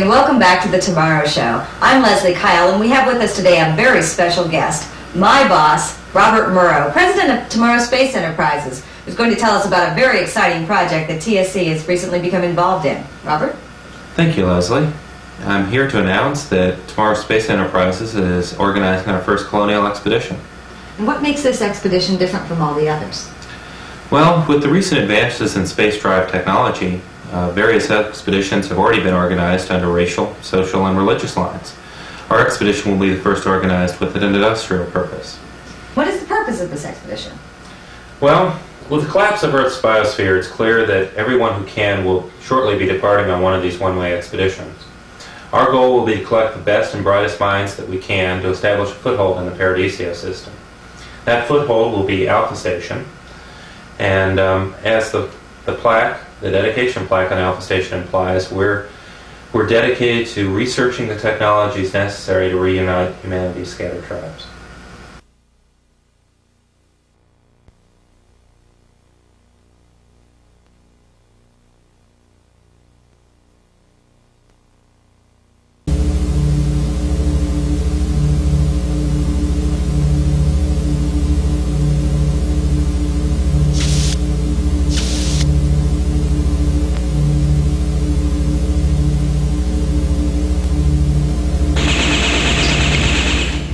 and welcome back to The Tomorrow Show. I'm Leslie Kyle, and we have with us today a very special guest, my boss, Robert Murrow, president of Tomorrow Space Enterprises, who's going to tell us about a very exciting project that TSC has recently become involved in. Robert? Thank you, Leslie. I'm here to announce that Tomorrow Space Enterprises is organizing our first colonial expedition. And what makes this expedition different from all the others? Well, with the recent advances in space drive technology, various expeditions have already been organized under racial, social, and religious lines. Our expedition will be the first organized with an industrial purpose. What is the purpose of this expedition? Well, with the collapse of Earth's biosphere, it's clear that everyone who can will shortly be departing on one of these one-way expeditions. Our goal will be to collect the best and brightest minds that we can to establish a foothold in the Paradisio system. That foothold will be Alpha Station, and as the plaque, the dedication plaque on Alpha Station implies, we're dedicated to researching the technologies necessary to reunite humanity's scattered tribes.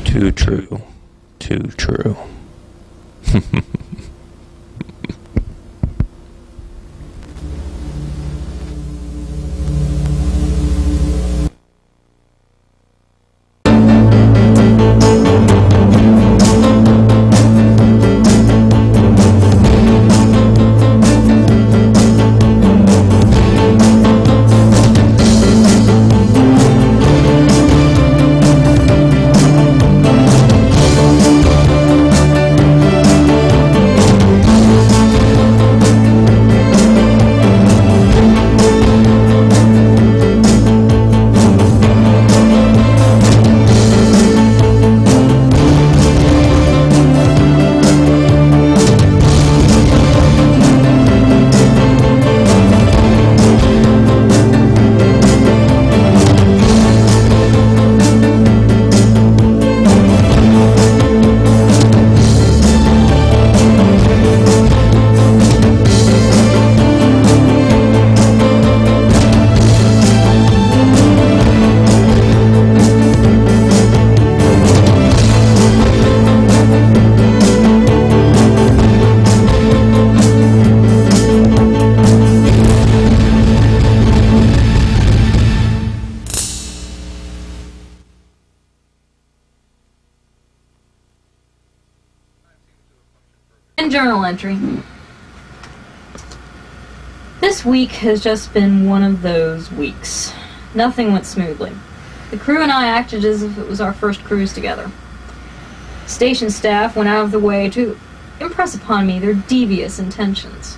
Too true. Too true. Journal entry. This week has just been one of those weeks. Nothing went smoothly. The crew and I acted as if it was our first cruise together. Station staff went out of the way to impress upon me their devious intentions.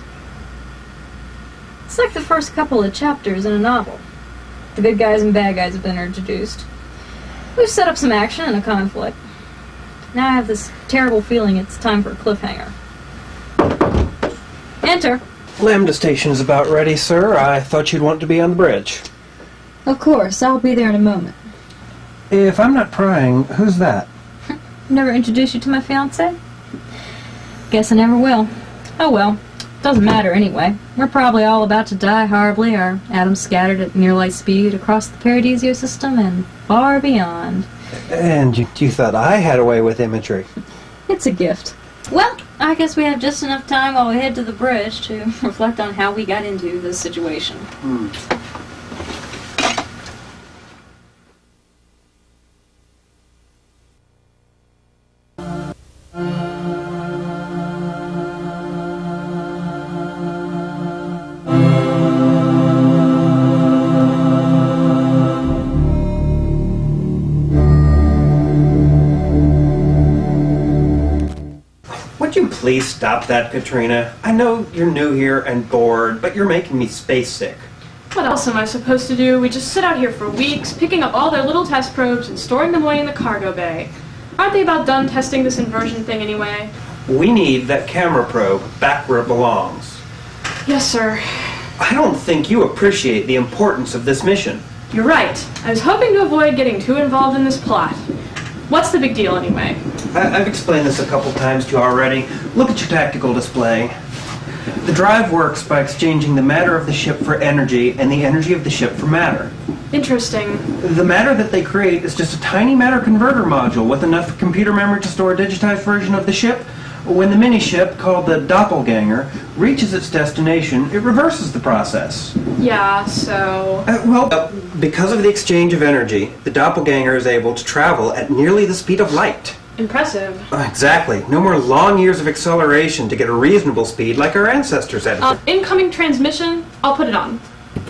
It's like the first couple of chapters in a novel. The good guys and bad guys have been introduced. We've set up some action and a conflict. Now I have this terrible feeling it's time for a cliffhanger. Enter. Lambda Station is about ready, sir. I thought you'd want to be on the bridge. Of course, I'll be there in a moment. If I'm not prying, who's that? Never introduced you to my fiancé? Guess I never will. Oh well, doesn't matter anyway. We're probably all about to die horribly, our atoms scattered at near light speed across the Paradisio system and far beyond. And you thought I had a way with imagery? It's a gift. Well, I guess we have just enough time while we head to the bridge to reflect on how we got into this situation. Please stop that, Katrina. I know you're new here and bored, but you're making me space sick. What else am I supposed to do? We just sit out here for weeks, picking up all their little test probes and storing them away in the cargo bay. Aren't they about done testing this inversion thing anyway? We need that camera probe back where it belongs. Yes, sir. I don't think you appreciate the importance of this mission. You're right. I was hoping to avoid getting too involved in this plot. What's the big deal anyway? I've explained this a couple times to you already. Look at your tactical display. The drive works by exchanging the matter of the ship for energy and the energy of the ship for matter. Interesting. The matter that they create is just a tiny matter converter module with enough computer memory to store a digitized version of the ship. When the mini-ship, called the doppelganger, reaches its destination, it reverses the process. Yeah, so... Because of the exchange of energy, the doppelganger is able to travel at nearly the speed of light. Impressive. Exactly. No more long years of acceleration to get a reasonable speed like our ancestors had. Incoming transmission. I'll put it on.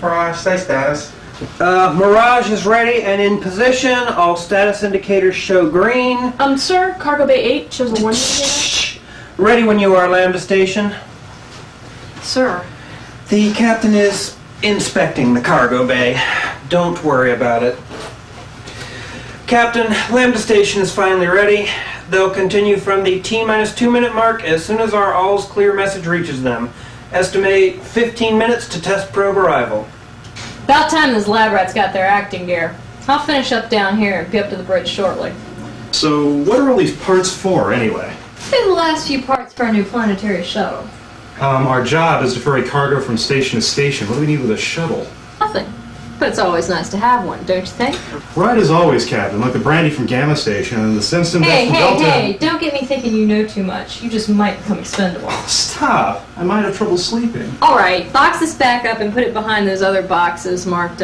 Mirage, say status. Mirage is ready and in position. All status indicators show green. Sir, Cargo Bay 8 shows a warning indicator. Ready when you are, Lambda Station. Sir. The captain is inspecting the cargo bay. Don't worry about it. Captain, Lambda Station is finally ready. They'll continue from the T-2 minute mark as soon as our all's clear message reaches them. Estimate 15 minutes to test probe arrival. About time those lab rats got their acting gear. I'll finish up down here and be up to the bridge shortly. So, what are all these parts for, anyway? They're the last few parts for our new planetary shuttle. Our job is to ferry cargo from station to station. What do we need with a shuttle? Nothing. But it's always nice to have one, don't you think? Right as always, Captain. Like the brandy from Gamma Station and the Simpson Hey, from hey, Delta. hey! Don't get me thinking you know too much. You just might become expendable. Stop! I might have trouble sleeping. Alright, box this back up and put it behind those other boxes marked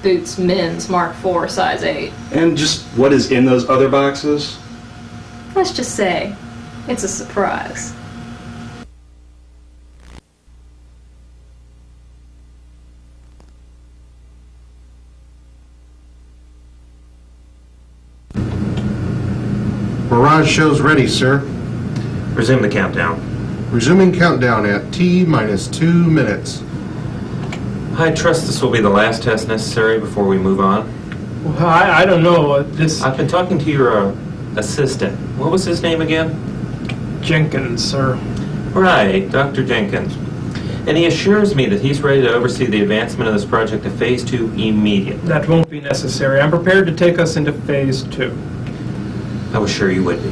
Boots Men's Mark IV size 8. And just what is in those other boxes? Let's just say, it's a surprise. Mirage shows ready, sir. Resume the countdown. Resuming countdown at T-2 minutes. I trust this will be the last test necessary before we move on. Well, I don't know. I've been talking to your assistant. What was his name again? Jenkins, sir. Right, Dr. Jenkins. And he assures me that he's ready to oversee the advancement of this project to Phase 2 immediately. That won't be necessary. I'm prepared to take us into Phase 2. I was sure you would be.